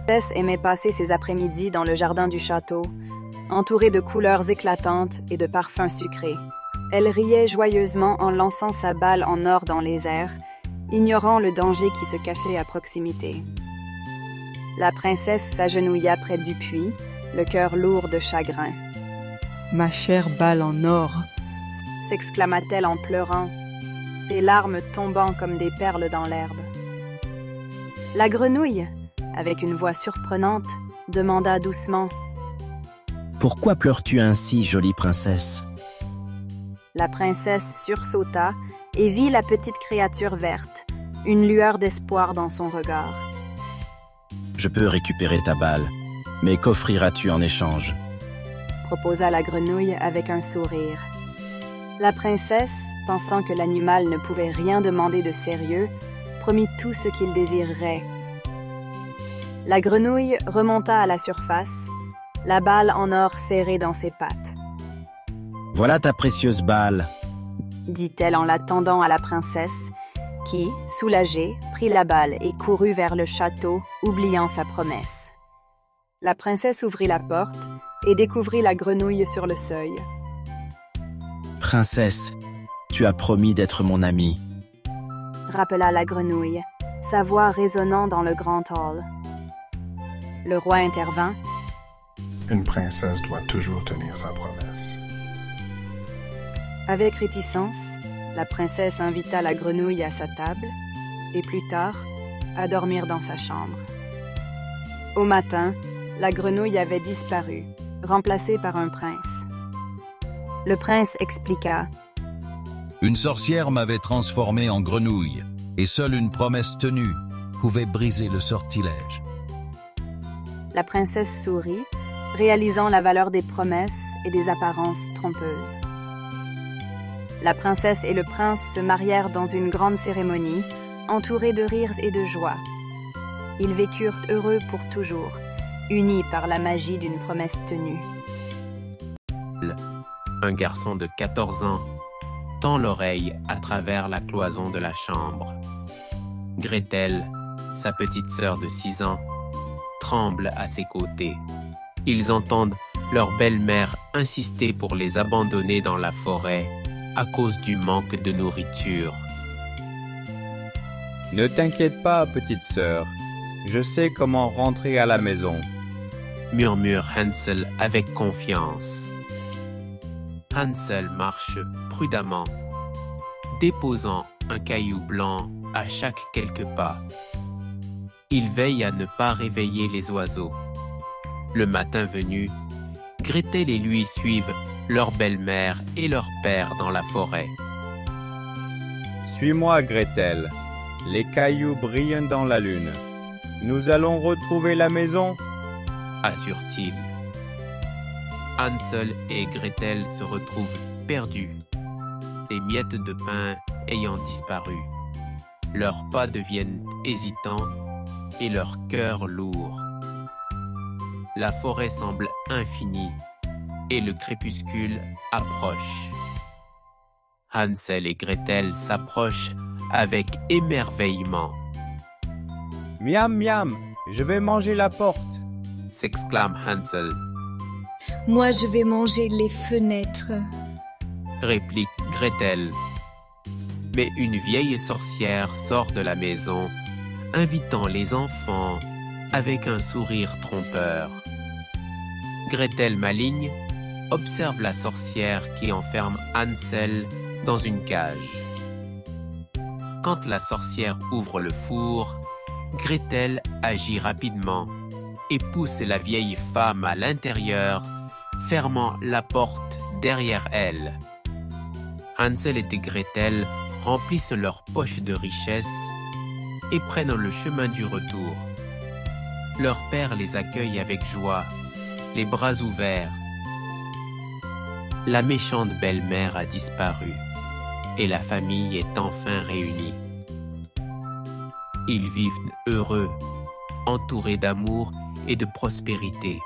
Tess aimait passer ses après-midi dans le jardin du château, entourée de couleurs éclatantes et de parfums sucrés. Elle riait joyeusement en lançant sa balle en or dans les airs, ignorant le danger qui se cachait à proximité. La princesse s'agenouilla près du puits, le cœur lourd de chagrin. « Ma chère balle en or !» s'exclama-t-elle en pleurant, ses larmes tombant comme des perles dans l'herbe. La grenouille, avec une voix surprenante, demanda doucement « Pourquoi pleures-tu ainsi, jolie princesse ?» La princesse sursauta et vit la petite créature verte, une lueur d'espoir dans son regard. « Je peux récupérer ta balle, mais qu'offriras-tu en échange ?» proposa la grenouille avec un sourire. La princesse, pensant que l'animal ne pouvait rien demander de sérieux, promit tout ce qu'il désirerait. La grenouille remonta à la surface, la balle en or serrée dans ses pattes. « Voilà ta précieuse balle !» dit-elle en la tendant à la princesse, qui, soulagée, prit la balle et courut vers le château, oubliant sa promesse. La princesse ouvrit la porte et découvrit la grenouille sur le seuil. « Princesse, tu as promis d'être mon amie. » rappela la grenouille, sa voix résonnant dans le grand hall. Le roi intervint. « Une princesse doit toujours tenir sa promesse. » Avec réticence, la princesse invita la grenouille à sa table et plus tard, à dormir dans sa chambre. Au matin, la grenouille avait disparu, remplacée par un prince. Le prince expliqua. « Une sorcière m'avait transformé en grenouille, et seule une promesse tenue pouvait briser le sortilège. » La princesse sourit, réalisant la valeur des promesses et des apparences trompeuses. La princesse et le prince se marièrent dans une grande cérémonie, entourés de rires et de joie. Ils vécurent heureux pour toujours, unis par la magie d'une promesse tenue. Un garçon de 14 ans tend l'oreille à travers la cloison de la chambre. Gretel, sa petite sœur de 6 ans, tremble à ses côtés. Ils entendent leur belle-mère insister pour les abandonner dans la forêt à cause du manque de nourriture. « Ne t'inquiète pas, petite sœur, je sais comment rentrer à la maison. » murmure Hansel avec confiance. Hansel marche prudemment, déposant un caillou blanc à chaque quelques pas. Il veille à ne pas réveiller les oiseaux. Le matin venu, Gretel et lui suivent leur belle-mère et leur père dans la forêt. « Suis-moi, Gretel. Les cailloux brillent dans la lune. Nous allons retrouver la maison ?» assure-t-il. Hansel et Gretel se retrouvent perdus, les miettes de pain ayant disparu. Leurs pas deviennent hésitants et leur cœur lourd. La forêt semble infinie et le crépuscule approche. Hansel et Gretel s'approchent avec émerveillement. « Miam, miam, je vais manger la porte !» s'exclame Hansel. « Moi, je vais manger les fenêtres !» réplique Gretel. Mais une vieille sorcière sort de la maison, invitant les enfants avec un sourire trompeur. Gretel maligne observe la sorcière qui enferme Hansel dans une cage. Quand la sorcière ouvre le four, Gretel agit rapidement et pousse la vieille femme à l'intérieur, fermant la porte derrière elle. Hansel et Gretel remplissent leurs poches de richesses et prennent le chemin du retour. Leur père les accueille avec joie, les bras ouverts. La méchante belle-mère a disparu et la famille est enfin réunie. Ils vivent heureux, entourés d'amour et de prospérité.